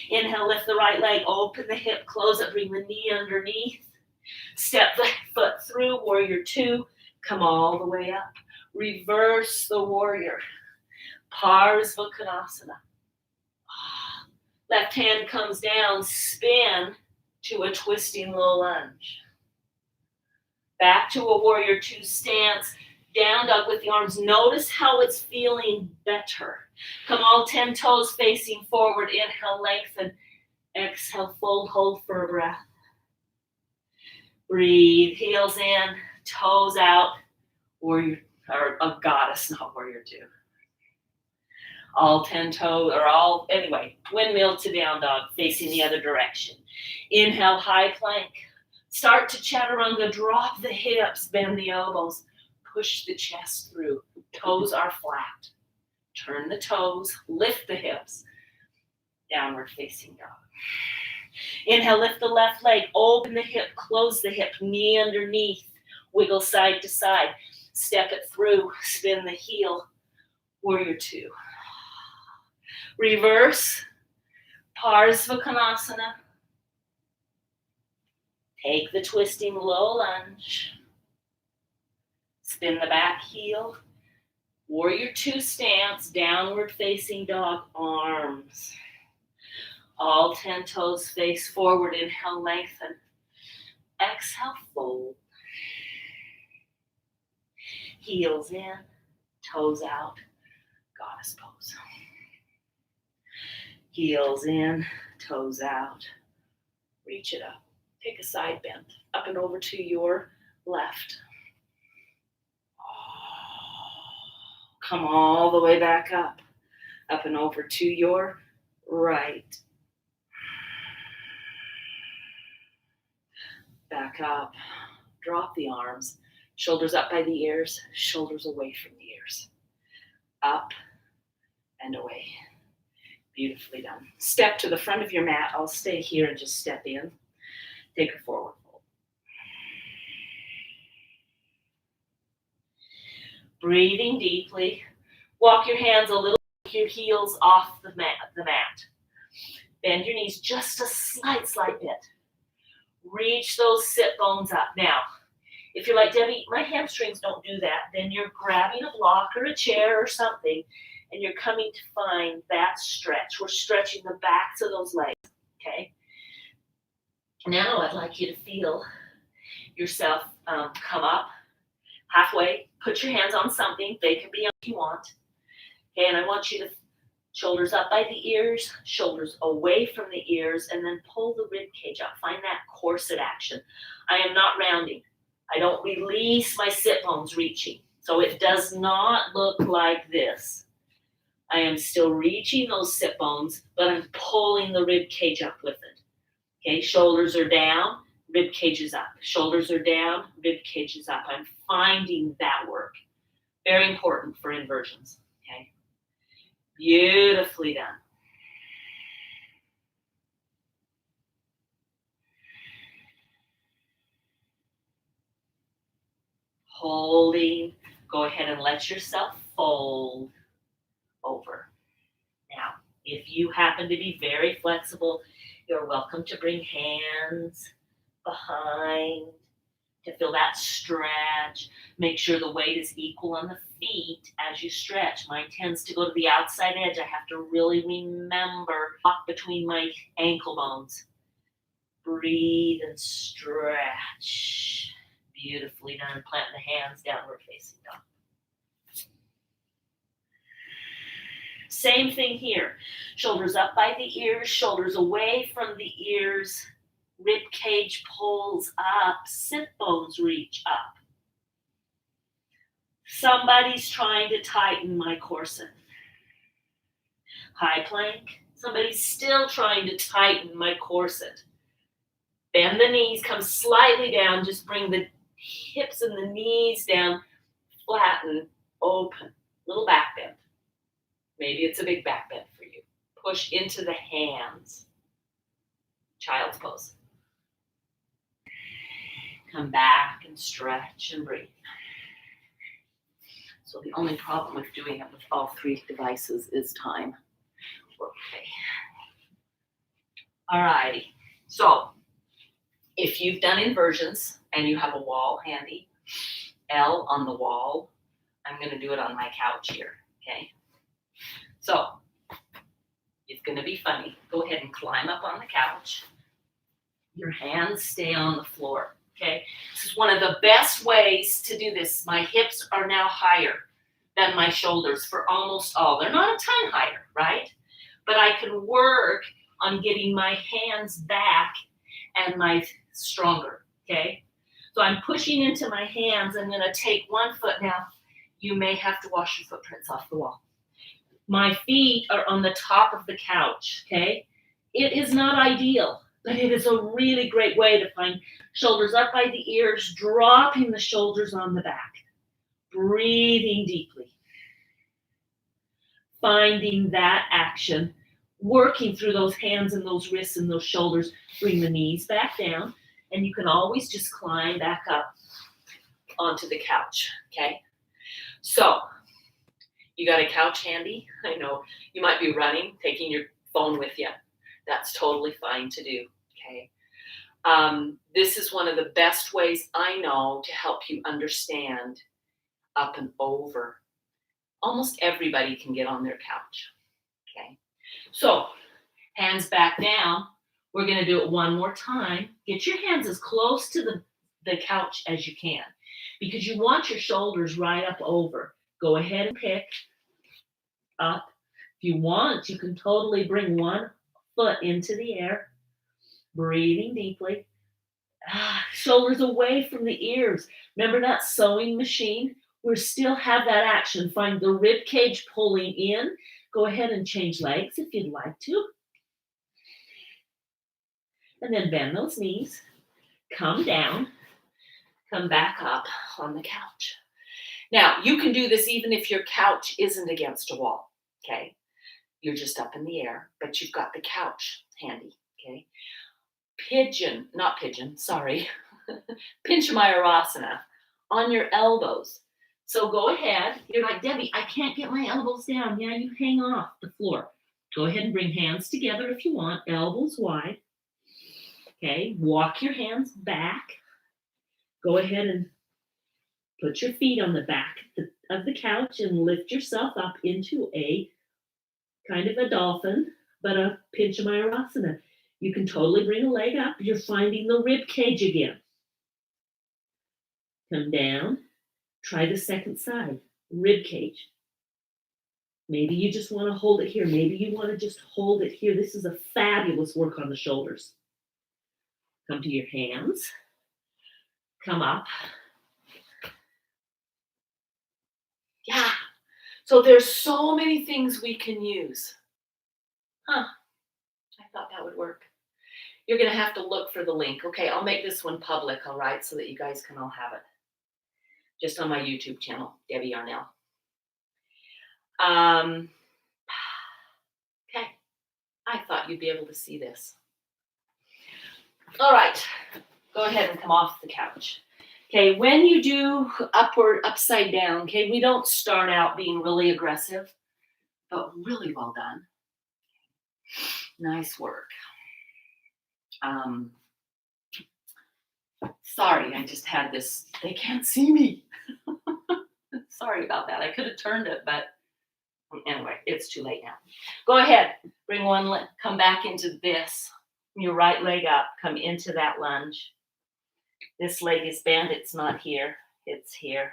A: Inhale, lift the right leg, open the hip, close it, bring the knee underneath. Step the foot through, warrior two. Come all the way up. Reverse the warrior. Parsvakonasana. Left hand comes down, spin to a twisting low lunge. Back to a warrior two stance. Down dog with the arms. Notice how it's feeling better. Come all 10 toes facing forward. Inhale, lengthen. Exhale, fold, hold for a breath. Breathe, heels in, toes out. Warrior, or a goddess, not warrior two. All 10 toes, or all, anyway, windmill to down dog, facing the other direction. Inhale, high plank. Start to chaturanga, drop the hips, bend the elbows, push the chest through. Toes are flat. Turn the toes, lift the hips. Downward facing dog. Inhale, lift the left leg, open the hip, close the hip, knee underneath, wiggle side to side. Step it through, spin the heel, warrior two. Reverse, Parsvakonasana. Take the twisting low lunge. Spin the back heel. Warrior two stance, downward facing dog, arms. All 10 toes face forward. Inhale, lengthen. Exhale, fold. Heels in, toes out, goddess pose. Heels in, toes out. Reach it up. Take a side bend, up and over to your left. Come all the way back up and over to your right. Back up. Drop the arms. Shoulders up by the ears, shoulders away from the ears. Up and away. Beautifully done. Step to the front of your mat. I'll stay here and just step in. Take a forward fold. Breathing deeply. Walk your hands a little, your heels off the mat. Bend your knees just a slight bit. Reach those sit bones up. Now, if you're like, Debbie, my hamstrings don't do that, then you're grabbing a block or a chair or something, and you're coming to find that stretch. We're stretching the backs of those legs, okay? Now I'd like you to feel yourself come up halfway. Put your hands on something. They can be on if you want. Okay, and I want you to shoulders up by the ears, shoulders away from the ears, and then pull the rib cage up. Find that corset action. I am not rounding. I don't release my sit bones reaching. So it does not look like this. I am still reaching those sit bones, but I'm pulling the rib cage up with it. Okay, shoulders are down, rib cage is up. Shoulders are down, rib cage is up. I'm finding that work. Very important for inversions. Okay. Beautifully done. Holding. Go ahead and let yourself fold over. Now, if you happen to be very flexible, you're welcome to bring hands behind to feel that stretch. Make sure the weight is equal on the feet as you stretch. Mine tends to go to the outside edge. I have to really remember lock between my ankle bones. Breathe and stretch. Beautifully done. Plant the hands downward facing dog. Same thing here. Shoulders up by the ears, shoulders away from the ears. Rib cage pulls up, sit bones reach up. Somebody's trying to tighten my corset. High plank. Somebody's still trying to tighten my corset. Bend the knees, come slightly down, just bring the hips and the knees down, flatten, open, little back bend. Maybe it's a big back bend for you. Push into the hands. Child's pose. Come back and stretch and breathe. So the only problem with doing it with all three devices is time. Okay. All righty. So if you've done inversions and you have a wall handy, L on the wall, I'm going to do it on my couch here, okay? So it's going to be funny. Go ahead and climb up on the couch. Your hands stay on the floor, okay? This is one of the best ways to do this. My hips are now higher than my shoulders for almost all. They're not a ton higher, right? But I can work on getting my hands back and my stronger, okay? So I'm pushing into my hands. I'm going to take one foot now. You may have to wash your footprints off the wall. My feet are on the top of the couch, okay? It is not ideal, but it is a really great way to find shoulders up by the ears, dropping the shoulders on the back, breathing deeply, finding that action, working through those hands and those wrists and those shoulders. Bring the knees back down, and you can always just climb back up onto the couch, okay? So you got a couch handy? I know you might be running, taking your phone with you. That's totally fine to do, okay? This is one of the best ways I know to help you understand up and over. Almost everybody can get on their couch, okay? So hands back down. We're going to do it one more time. Get your hands as close to the couch as you can because you want your shoulders right up over. Go ahead and pick up. If you want, you can totally bring one foot into the air, breathing deeply. Shoulders away from the ears. Remember that sewing machine? We still have that action. Find the rib cage pulling in. Go ahead and change legs if you'd like to. And then bend those knees. come down, come back up on the couch. Now, you can do this even if your couch isn't against a wall, okay? You're just up in the air, but you've got the couch handy, okay? Not pigeon, sorry. Pinchamayurasana on your elbows. So go ahead. You're like, Debbie, I can't get my elbows down. Yeah, you hang off the floor. Go ahead and bring hands together if you want, elbows wide. Okay, walk your hands back. Go ahead and put your feet on the back of the couch and lift yourself up into a kind of a dolphin, but a Pinchamayurasana. You can totally bring a leg up. You're finding the rib cage again. Come down. Try the second side, rib cage. Maybe you just want to hold it here. Maybe you want to just hold it here. This is a fabulous work on the shoulders. Come to your hands. Come up. Yeah. So there's so many things we can use. I thought that would work. You're going to have to look for the link. Okay, I'll make this one public, all right, so that you guys can all have it. Just on my YouTube channel, Debbie Yarnell. Okay, I thought you'd be able to see this. All right, go ahead and come off the couch. Okay, when you do upside down, okay, we don't start out being really aggressive, but really well done. Nice work. Sorry, I just had this, they can't see me. Sorry about that. I could have turned it, but anyway, it's too late now. Go ahead, bring one leg, come back into this. Your right leg up, come into that lunge. This leg is bent, it's not here, it's here.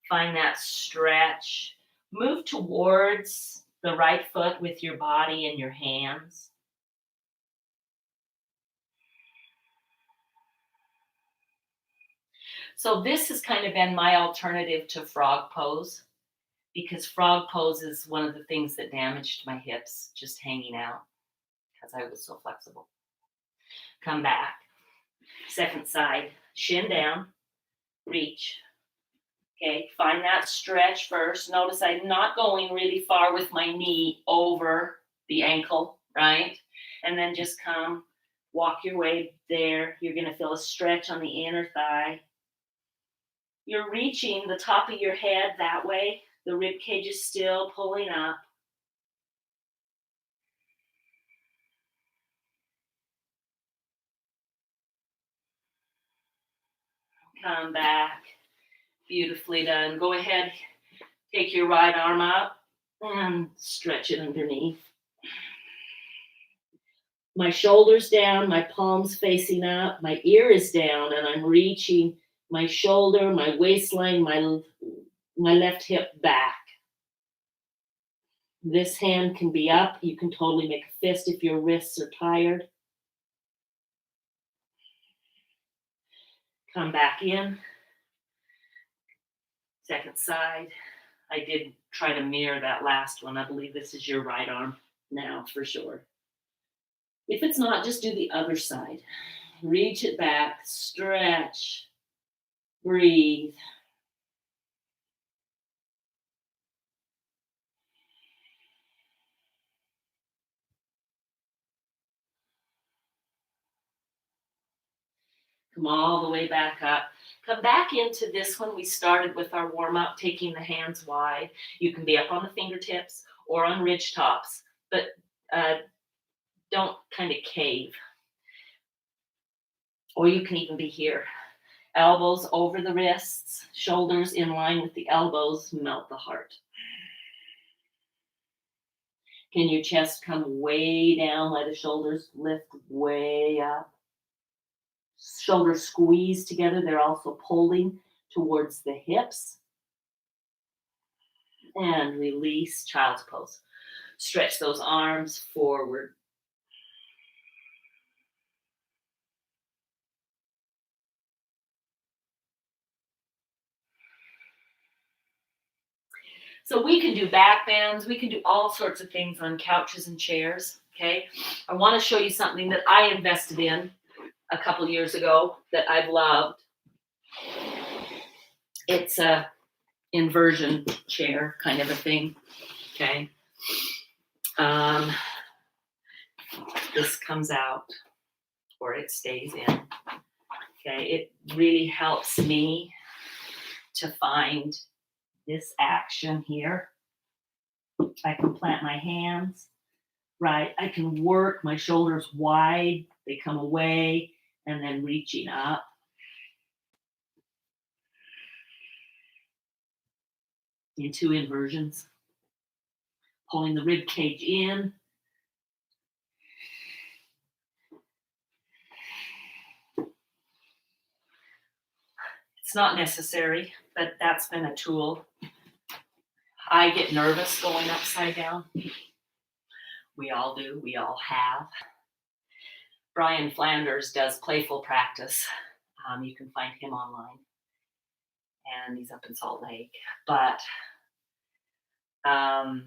A: Find that stretch. Move towards the right foot with your body and your hands. So this has kind of been my alternative to frog pose, because frog pose is one of the things that damaged my hips just hanging out because I was so flexible. Come back. Second side, shin down, reach. Okay, find that stretch first. Notice I'm not going really far with my knee over the ankle, right? And then just come, walk your way there. You're going to feel a stretch on the inner thigh. You're reaching the top of your head that way. The rib cage is still pulling up. Come back. Beautifully done. Go ahead, take your right arm up and stretch it underneath. My shoulder's down, my palms facing up, my ear is down, and I'm reaching my shoulder, my waistline, my left hip back. This hand can be up. You can totally make a fist if your wrists are tired. Come back in. Second side. I did try to mirror that last one. I believe this is your right arm now for sure. If it's not, just do the other side. Reach it back, stretch, breathe. Come all the way back up. Come back into this one. We started with our warm-up, taking the hands wide. You can be up on the fingertips or on ridge tops, but don't kind of cave. Or you can even be here. Elbows over the wrists, shoulders in line with the elbows, melt the heart. Can your chest come way down, let the shoulders lift way up? Shoulders squeeze together, they're also pulling towards the hips. And release, child's pose. Stretch those arms forward. So we can do back bends, we can do all sorts of things on couches and chairs, okay? I want to show you something that I invested in a couple years ago that I've loved. It's a inversion chair kind of a thing. Okay. This comes out or it stays in. Okay. It really helps me to find this action here. I can plant my hands, right? I can work my shoulders wide, they come away, and then reaching up. Into inversions. Pulling the rib cage in. It's not necessary, but that's been a tool. I get nervous going upside down. We all do. We all have. Brian Flanders does playful practice. You can find him online. And he's up in Salt Lake. But I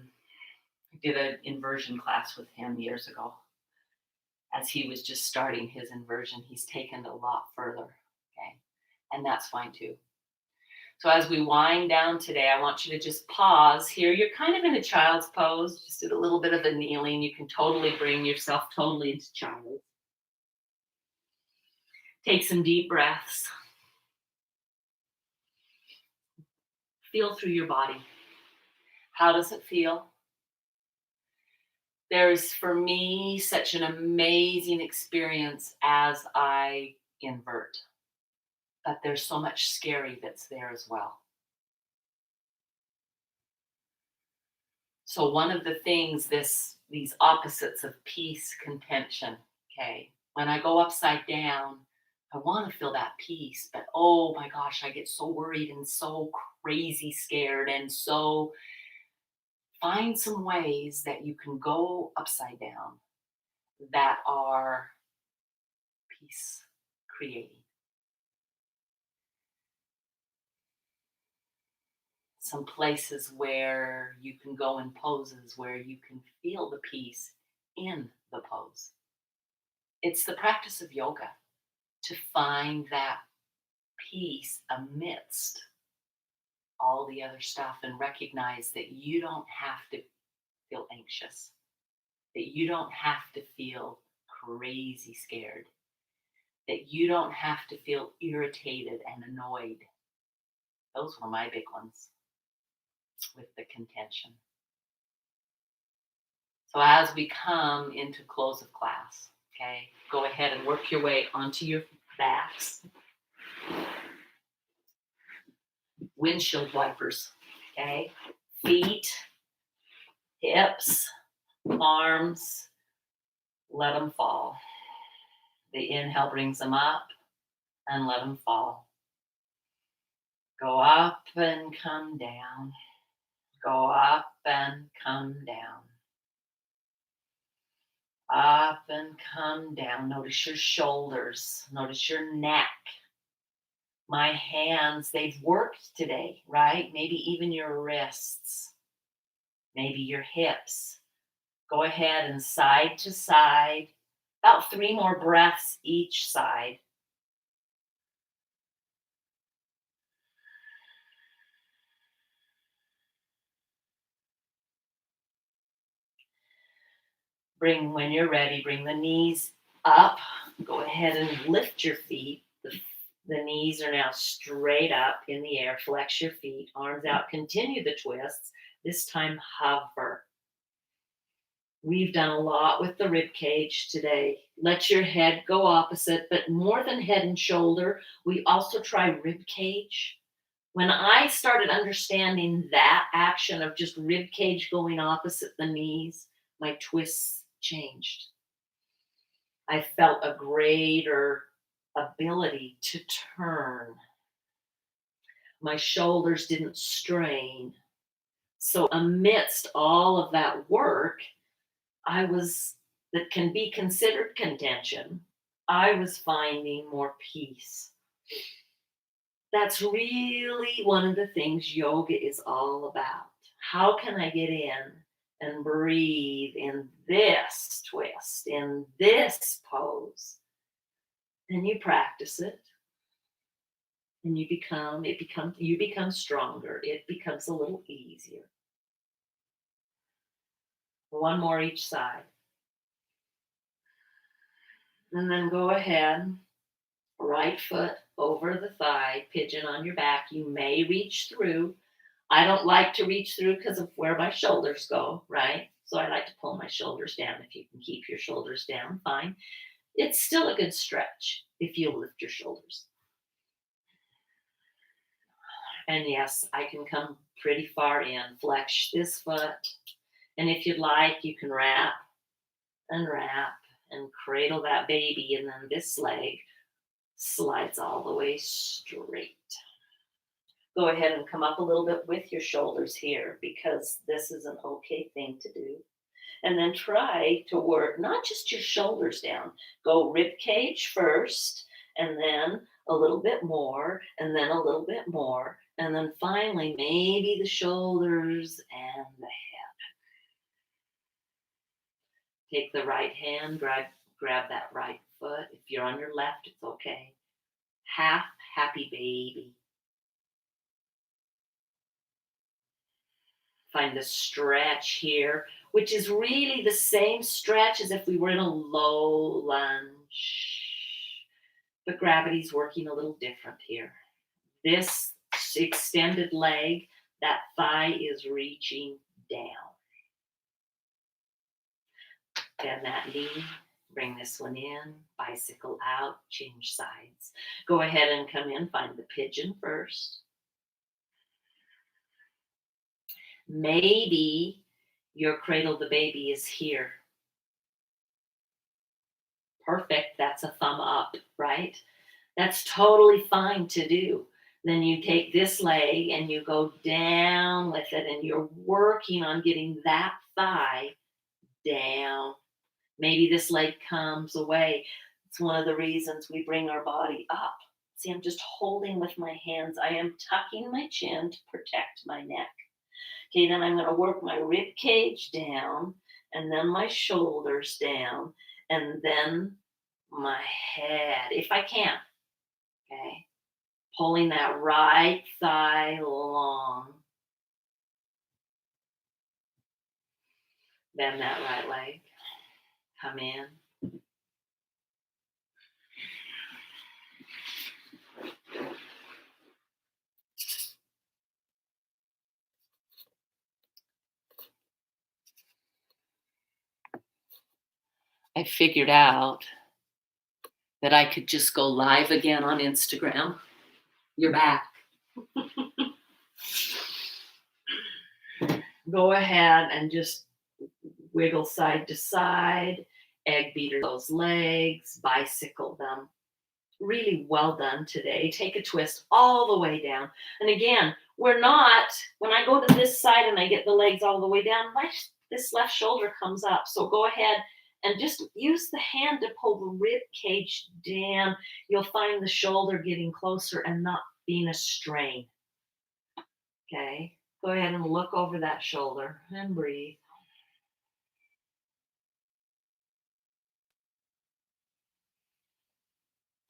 A: did an inversion class with him years ago. As he was just starting his inversion, he's taken it a lot further. Okay. And that's fine too. So as we wind down today, I want you to just pause here. You're kind of in a child's pose, just did a little bit of a kneeling. You can totally bring yourself totally into child. Take some deep breaths. Feel through your body. How does it feel? There's, for me, such an amazing experience as I invert. But there's so much scary that's there as well. So one of the things, these opposites of peace, contention, okay, when I go upside down, I want to feel that peace, but oh my gosh, I get so worried and so crazy scared. And so find some ways that you can go upside down that are peace creating. Some places where you can go in poses where you can feel the peace in the pose. It's the practice of yoga to find that peace amidst all the other stuff and recognize that you don't have to feel anxious, that you don't have to feel crazy scared, that you don't have to feel irritated and annoyed. Those were my big ones with the contention. So as we come into close of class, okay, go ahead and work your way onto your backs. Windshield wipers, okay? Feet, hips, arms, let them fall. The inhale brings them up and let them fall. Go up and come down. Go up and come down. Up and come down. Notice your shoulders. Notice your neck. My hands, they've worked today, right? Maybe even your wrists. Maybe your hips. Go ahead and side to side. About 3 more breaths each side. When you're ready, bring the knees up. Go ahead and lift your feet. The knees are now straight up in the air. Flex your feet, arms out. Continue the twists. This time, hover. We've done a lot with the rib cage today. Let your head go opposite, but more than head and shoulder, we also try rib cage. When I started understanding that action of just rib cage going opposite the knees, my twists changed. I felt a greater ability to turn. My shoulders didn't strain. So amidst all of that work, that can be considered contention, I was finding more peace. That's really one of the things yoga is all about. How can I get in and breathe in this twist, in this pose,
B: And you practice it, and you become stronger. It becomes a little easier. One more each side. And then go ahead, right foot over the thigh, pigeon on your back. You may reach through. I don't like to reach through because of where my shoulders go, right? So I like to pull my shoulders down. If you can keep your shoulders down, fine. It's still a good stretch if you lift your shoulders. And yes, I can come pretty far in. Flex this foot. And if you'd like, you can wrap and cradle that baby. And then this leg slides all the way straight. Go ahead and come up a little bit with your shoulders here because this is an okay thing to do. And then try to work not just your shoulders down. Go rib cage first, and then a little bit more, and then a little bit more, and then finally maybe the shoulders and the head. Take the right hand, grab that right foot. If you're on your left, it's okay. Half happy baby. Find the stretch here, which is really the same stretch as if we were in a low lunge. But gravity's working a little different here. This extended leg, that thigh is reaching down. Bend that knee, bring this one in, bicycle out, change sides. Go ahead and come in, find the pigeon first. Maybe your cradle the baby is here. Perfect, that's a thumb up, right? That's totally fine to do. Then you take this leg and you go down with it, and you're working on getting that thigh down. Maybe this leg comes away. It's one of the reasons we bring our body up. See, I'm just holding with my hands. I am tucking my chin to protect my neck. Okay, then I'm going to work my rib cage down, and then my shoulders down, and then my head, if I can. Okay, pulling that right thigh long. Bend that right leg. Come in. I figured out that I could just go live again on Instagram. You're back. Go ahead and just wiggle side to side, egg beater those legs, bicycle them. Really well done today. Take a twist all the way down. And again, when I go to this side and I get the legs all the way down, this left shoulder comes up. So go ahead and just use the hand to pull the rib cage down. You'll find the shoulder getting closer and not being a strain. Okay, go ahead and look over that shoulder and breathe.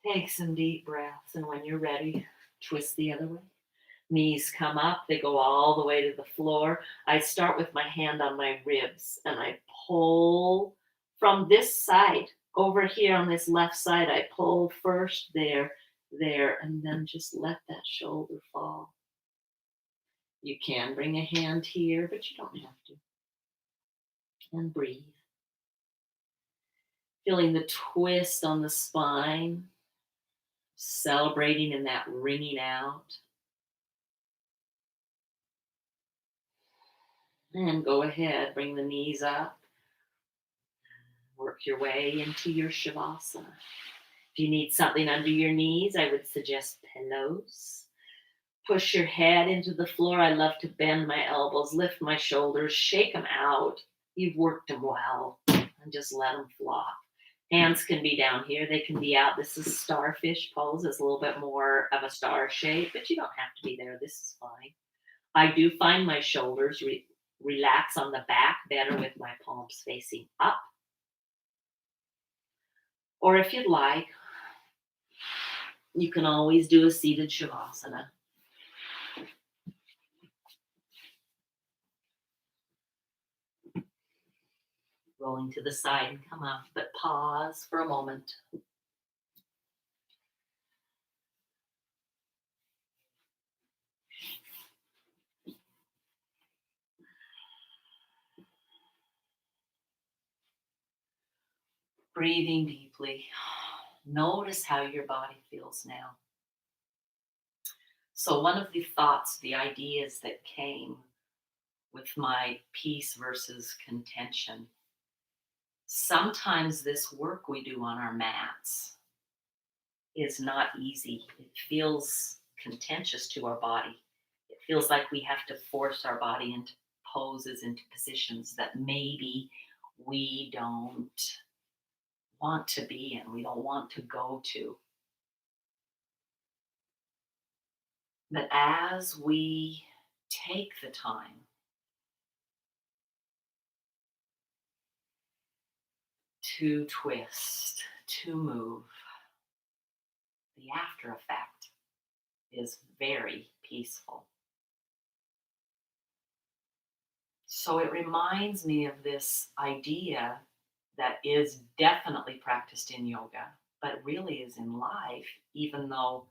B: Take some deep breaths, and when you're ready, twist the other way. Knees come up, they go all the way to the floor. I start with my hand on my ribs, and I pull from this side. Over here on this left side, I pull first there, and then just let that shoulder fall. You can bring a hand here, but you don't have to. And breathe. Feeling the twist on the spine, celebrating in that ringing out. And go ahead, bring the knees up. Work your way into your Shavasana. If you need something under your knees, I would suggest pillows. Push your head into the floor. I love to bend my elbows, lift my shoulders, shake them out. You've worked them well, and just let them flop. Hands can be down here. They can be out. This is starfish pose. It's a little bit more of a star shape, but you don't have to be there. This is fine. I do find my shoulders relax on the back better with my palms facing up. Or if you'd like, You can always do a seated shavasana. Rolling to the side and come up, but pause for a moment. Breathing deeply. Notice how your body feels now. So, one of the thoughts, the ideas that came with my peace versus contention, sometimes this work we do on our mats is not easy. It feels contentious to our body. It feels like we have to force our body into poses, into positions that maybe we don't want to be in, we don't want to go to. But as we take the time to twist, to move, the after effect is very peaceful. So it reminds me of this idea that is definitely practiced in yoga, but really is in life, even though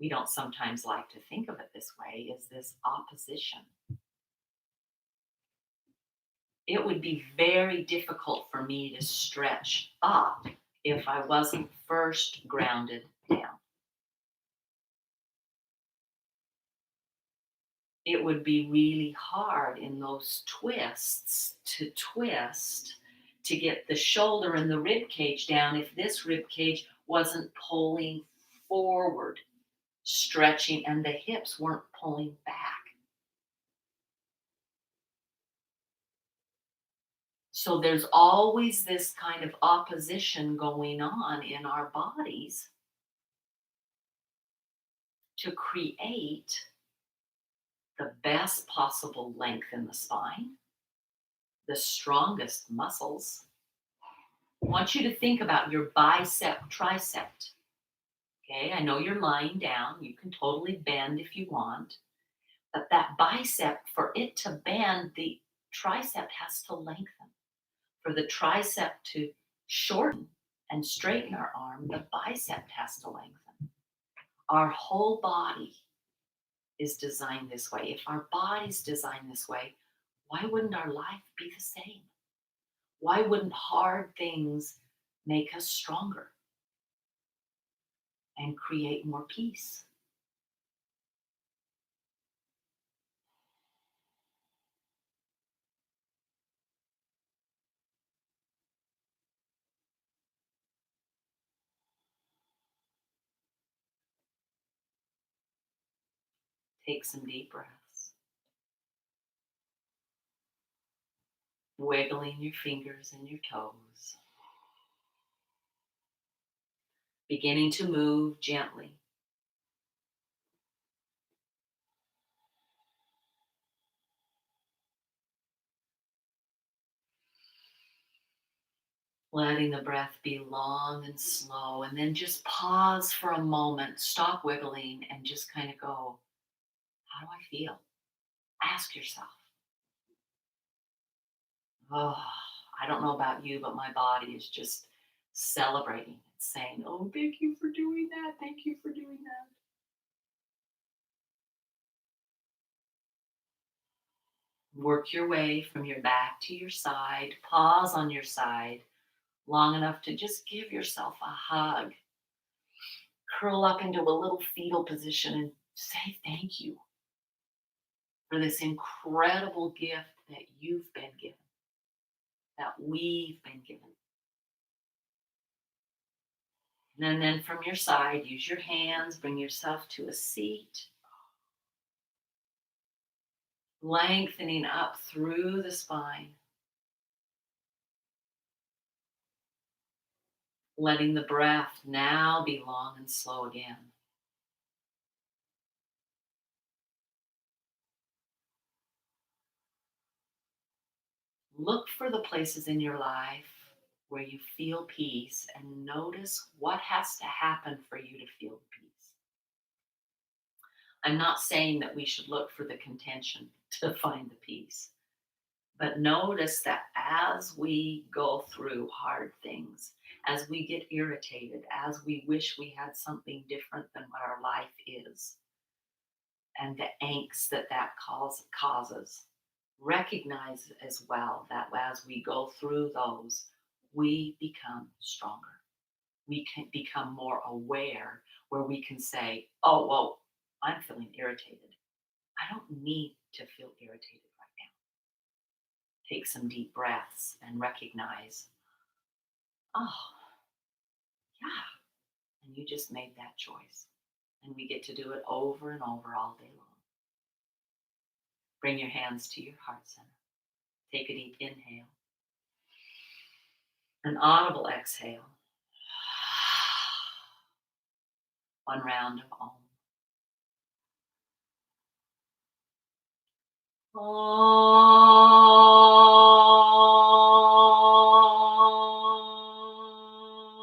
B: we don't sometimes like to think of it this way, is this opposition. It would be very difficult for me to stretch up if I wasn't first grounded down. It would be really hard in those twists to twist to get the shoulder and the rib cage down if this rib cage wasn't pulling forward, stretching, and the hips weren't pulling back. So there's always this kind of opposition going on in our bodies to create the best possible length in the spine, the strongest muscles. I want you to think about your bicep, tricep. Okay, I know you're lying down. You can totally bend if you want. But that bicep, for it to bend, the tricep has to lengthen. For the tricep to shorten and straighten our arm, the bicep has to lengthen. Our whole body is designed this way. If our body's designed this way, why wouldn't our life be the same? Why wouldn't hard things make us stronger and create more peace? Take some deep breaths, wiggling your fingers and your toes, beginning to move gently. Letting the breath be long and slow, and then just pause for a moment, stop wiggling, and just kind of go, how do I feel? Ask yourself. Oh, I don't know about you, but my body is just celebrating. It's saying, oh, thank you for doing that. Thank you for doing that. Work your way from your back to your side. Pause on your side long enough to just give yourself a hug. Curl up into a little fetal position and say thank you for this incredible gift that you've been given, that we've been given. And then from your side, use your hands, bring yourself to a seat, lengthening up through the spine, letting the breath now be long and slow again. Look for the places in your life where you feel peace and notice what has to happen for you to feel peace.
A: I'm not saying that we should look for the contention to find the peace, but notice that as we go through hard things, as we get irritated, as we wish we had something different than what our life is, and the angst that causes, recognize as well that as we go through those, we become stronger. We can become more aware, where we can say, oh, well, I'm feeling irritated. I don't need to feel irritated right now. Take some deep breaths and recognize, oh, yeah. And you just made that choice. And we get to do it over and over all day long. Bring your hands to your heart center. Take a deep inhale, an audible exhale. One round of Om. Om.